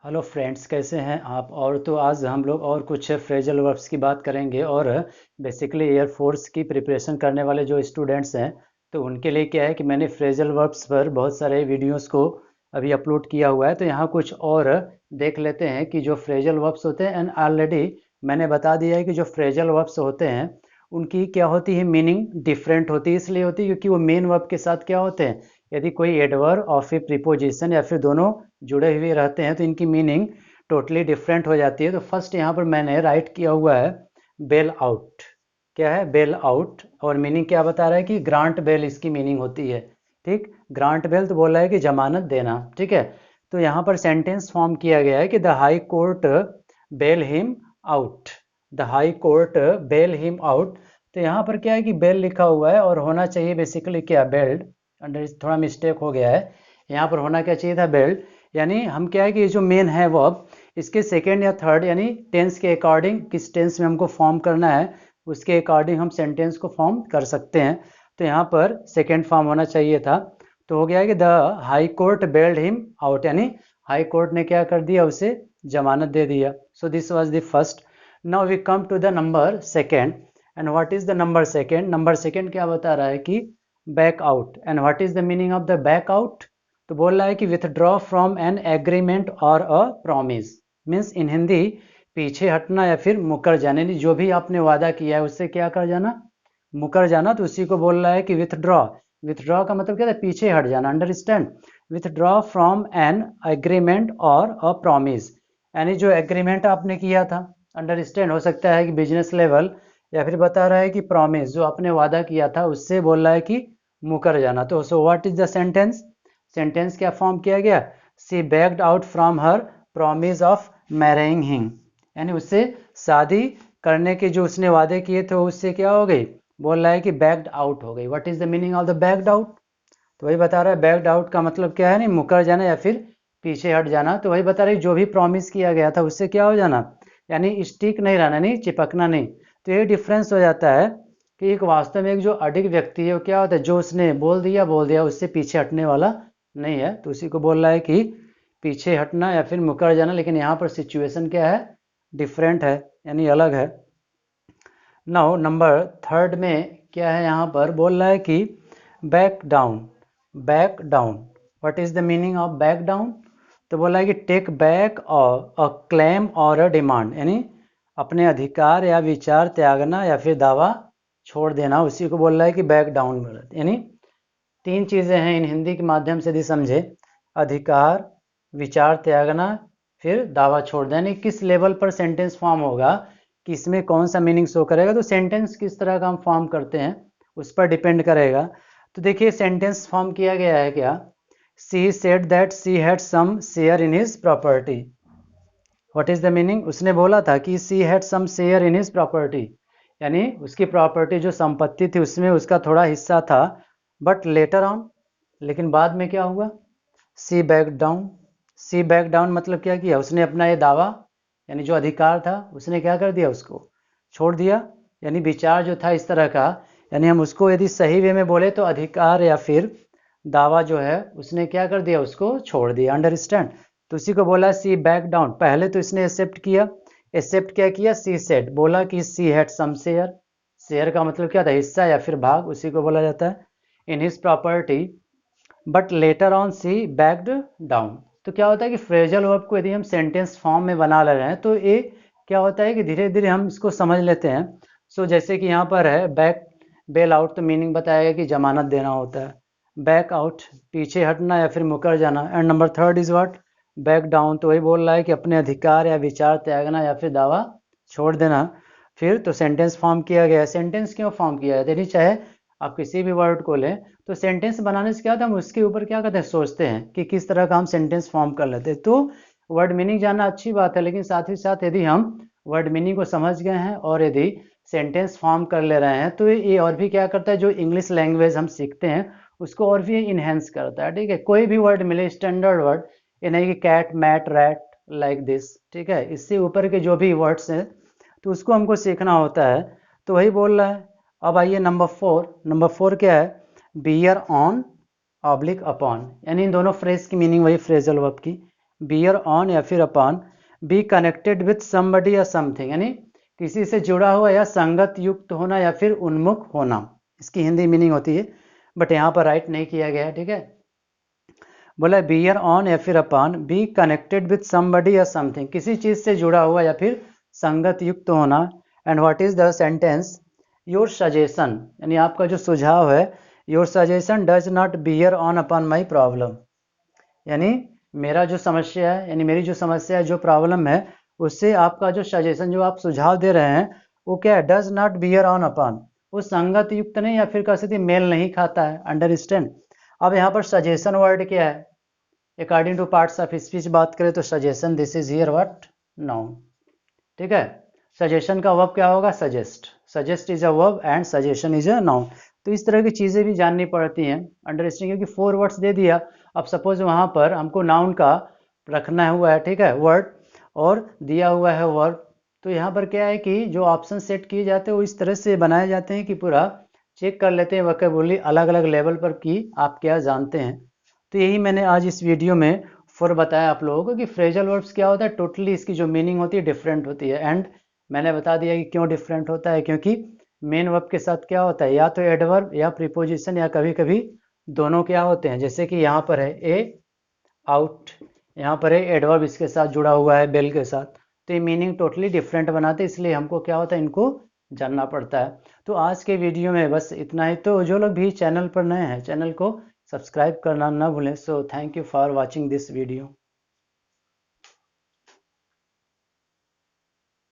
Hello friends, कैसे हैं आप। और तो आज हम लोग और कुछ फ्रेजल वर्ब्स की बात करेंगे। और बेसिकली एयरफोर्स की प्रिपरेशन करने वाले जो स्टूडेंट्स हैं, तो उनके लिए क्या है कि मैंने फ्रेजल वर्ब्स पर बहुत सारे वीडियोस को अभी अपलोड किया हुआ है। तो यहाँ कुछ और देख लेते हैं कि जो फ्रेजल वर्ब्स होते हैं। एंड ऑलरेडी मैंने बता दिया है कि जो फ्रेजल वर्ब्स होते हैं उनकी क्या होती है, मीनिंग डिफरेंट होती है। इसलिए होती है क्योंकि वो मेन वर्ब के साथ क्या होते हैं, यदि कोई एडवर्ब और फिर प्रीपोजिशन या फिर दोनों जुड़े हुए रहते हैं तो इनकी मीनिंग टोटली डिफरेंट हो जाती है। तो फर्स्ट यहाँ पर मैंने राइट किया हुआ है बेल आउट। क्या है बेल आउट, और मीनिंग क्या बता रहा है कि ग्रांट बेल इसकी मीनिंग होती है। ठीक, ग्रांट बेल तो बोल रहा है कि जमानत देना। ठीक है, तो यहाँ पर सेंटेंस फॉर्म किया गया है कि the high court bell him out. The high court bell him out. तो यहाँ पर क्या है कि बेल लिखा हुआ है और होना चाहिए बेसिकली क्या, बेल्ट। अंडर थोड़ा मिस्टेक हो गया है, यहाँ पर होना क्या चाहिए था, बेल्ट। यानी हम क्या है कि ये जो मेन है वर्ब, इसके सेकेंड या थर्ड यानी टेंस के अकॉर्डिंग, किस टेंस में हमको फॉर्म करना है उसके अकॉर्डिंग हम सेंटेंस को फॉर्म कर सकते हैं। तो यहाँ पर सेकेंड फॉर्म होना चाहिए था। तो हो गया है कि the high court bailed him out, यानी हाई कोर्ट ने क्या कर दिया, उसे जमानत दे दिया। So this was the first. Now we come to the number second. And what is the number second. Number second क्या बता रहा है कि back out. And what is the meaning of the back out. तो बोल रहा है कि विथड्रॉ फ्रॉम एन एग्रीमेंट और a promise. Means in Hindi पीछे हटना या फिर मुकर जाना, यानी जो भी आपने वादा किया है उससे क्या कर जाना, मुकर जाना। तो उसी को बोल रहा है कि विथड्रॉ। विथड्रॉ का मतलब क्या है, पीछे हट जाना। Understand, withdraw from an agreement और अ प्रॉमिस, यानी जो एग्रीमेंट आपने किया था। अंडरस्टैंड, हो सकता है कि बिजनेस लेवल, या फिर बता रहा है कि प्रॉमिस जो आपने वादा किया था उससे बोल रहा है कि मुकर जाना। तो so what is the sentence. Sentence क्या फॉर्म किया गया, she backed out from her promise of marrying him, यानी उससे शादी करने के जो उसने वादे किए थे उससे क्या हो गई, बोल रहा है कि बैक्ड आउट हो गई। What is the meaning of the backed out. तो वही बता रहा है बैक्ड आउट का मतलब क्या है, नहीं मुकर जाना या फिर पीछे हट जाना। तो वही बता रही जो भी प्रॉमिस किया गया था उससे क्या हो जाना, यानी स्टिक नहीं रहना, नहीं चिपकना नहीं। तो ये डिफरेंस हो जाता है कि एक वास्तव में एक जो अडिग व्यक्ति है वो क्या होता है, जो उसने बोल दिया उससे पीछे हटने वाला नहीं है। तो उसी को बोल रहा है कि पीछे हटना या फिर मुकर जाना। लेकिन यहाँ पर सिचुएशन क्या है, डिफरेंट है, यानी अलग है। नाउ नंबर थर्ड में क्या है, यहाँ पर बोल रहा है कि back down. Back down, what is the meaning of back down. तो बोला है कि टेक बैक और अ क्लेम और अ डिमांड, यानी अपने अधिकार या विचार त्यागना या फिर दावा छोड़ देना। उसी को बोल रहा है कि बैक डाउन। यानी तीन चीज़ें हैं इन हिंदी के माध्यम से यदि समझे, अधिकार, विचार त्यागना, फिर दावा छोड़ देना। यानी किस लेवल पर सेंटेंस फॉर्म होगा कि इसमें कौन सा मीनिंग शो करेगा। तो सेंटेंस किस तरह का हम फॉर्म करते हैं उस पर डिपेंड करेगा। तो देखिए सेंटेंस फॉर्म किया गया है क्या, she said that she had some share in his property. What is the meaning, उसने बोला था कि she had some share in his property, यानी उसकी प्रॉपर्टी जो संपत्ति थी उसमें उसका थोड़ा हिस्सा था। बट लेटर ऑन, लेकिन बाद में क्या हुआ, सी बैक डाउन। सी बैक डाउन मतलब क्या किया, उसने अपना ये दावा यानी जो अधिकार था उसने क्या कर दिया, उसको छोड़ दिया। यानी विचार जो था इस तरह का, यानी हम उसको यदि सही वे में बोले तो अधिकार या फिर दावा जो है उसने क्या कर दिया, उसको छोड़ दिया। अंडरस्टैंड। तो उसी को बोला सी बैक डाउन। पहले तो इसने एक्सेप्ट किया। एक्सेप्ट क्या किया, सी सेड, बोला कि she had some share. Share का मतलब क्या था, हिस्सा या फिर भाग, उसी को बोला जाता है in his property. But later on she backed down. तो क्या होता है कि फ्रेजल वर्ब को यदि हम सेंटेंस फॉर्म में बना ले रहे हैं तो ये क्या होता है कि धीरे धीरे हम इसको समझ लेते हैं। सो जैसे कि यहाँ पर है बैक, बेल आउट तो मीनिंग बताएगा कि जमानत देना होता है। बैक आउट पीछे हटना या फिर मुकर जाना। And number third is what, back down. तो वही बोल रहा है कि अपने अधिकार या विचार त्यागना या फिर दावा छोड़ देना। फिर तो सेंटेंस फॉर्म किया गया। सेंटेंस क्यों फॉर्म किया है, यदि चाहे आप किसी भी वर्ड को लें तो सेंटेंस बनाने से क्या होता है, हम उसके ऊपर क्या करते हैं, सोचते हैं कि किस तरह का हम सेंटेंस फॉर्म कर लेते हैं। तो वर्ड मीनिंग जानना अच्छी बात है, लेकिन साथ ही साथ यदि हम वर्ड मीनिंग को समझ गए हैं और यदि सेंटेंस फॉर्म कर ले रहे हैं तो ये और भी क्या करता है, जो इंग्लिश लैंग्वेज हम सीखते हैं उसको और भी इन्हेंस करता है। ठीक है, कोई भी वर्ड मिले स्टैंडर्ड वर्ड, ये नहीं कि cat mat rat like this, ठीक है, इससे ऊपर के जो भी वर्ड्स हैं तो उसको हमको सीखना होता है। तो वही बोल रहा है। अब आइए नंबर फोर। नंबर फोर क्या है, बियर ऑन ऑब्लिक अपॉन, यानी इन दोनों फ्रेज की मीनिंग वही फ्रेजल वर्ब की। बियर ऑन या फिर upon, be connected with somebody या समथिंग, यानी किसी से जुड़ा हुआ या संगत युक्त होना या फिर उन्मुख होना, इसकी हिंदी मीनिंग होती है, बट यहाँ पर राइट नहीं किया गया है, ठीक है। बोला बियर ऑन या फिर upon, be connected with somebody या समथिंग, किसी चीज से जुड़ा हुआ या फिर संगत युक्त होना। And what is the sentence, your suggestion, यानी आपका जो सुझाव है, your suggestion does not bear on upon my problem, यानी मेरा जो समस्या है, यानी मेरी जो समस्या है, जो प्रॉब्लम है, उससे आपका जो सजेशन, जो आप सुझाव दे रहे हैं, वो क्या है, does not bear on upon, वो संगत युक्त नहीं या फिर कह सकते मेल नहीं खाता है, अंडरस्टैंड। अब यहाँ पर सजेशन वर्ड क्या है, according two parts of speech बात करें तो suggestion, this is here what, noun, ठीक है। सजेशन का वर्ब क्या होगा, suggest, suggest is a verb and suggestion is a noun. तो इस तरह की चीज़ें भी जाननी पड़ती हैं, अंडरस्टैंडिंग, क्योंकि 4 वर्ड्स दे दिया, अब सपोज वहाँ पर हमको नाउन का रखना हुआ है, ठीक है, वर्ड, और दिया हुआ है वर्ब, तो यहाँ पर क्या है कि जो ऑप्शन सेट किए जाते हैं वो इस तरह से बनाए जाते हैं कि पूरा चेक कर लेते हैं वोकैबुलरी अलग अलग लेवल पर कि आप क्या जानते हैं। तो यही मैंने आज इस वीडियो में फॉर बताया आप लोगों को कि फ्रेजल वर्ब्स क्या होता है, टोटली इसकी जो मीनिंग होती है डिफरेंट होती है। एंड मैंने बता दिया कि क्यों डिफरेंट होता है, क्योंकि मेन वर्ब के साथ क्या होता है, या तो एडवर्ब या प्रीपोजिशन, या कभी कभी दोनों क्या होते हैं, जैसे कि यहाँ पर है ए आउट, यहाँ पर है एडवर्ब इसके साथ जुड़ा हुआ है बेल के साथ, तो ये मीनिंग टोटली डिफरेंट बनाते हैं, इसलिए हमको क्या होता है, इनको जानना पड़ता है। तो आज के वीडियो में बस इतना ही। तो जो लोग भी चैनल पर नए हैं, चैनल को सब्सक्राइब करना ना भूलें। So thank you for watching this video.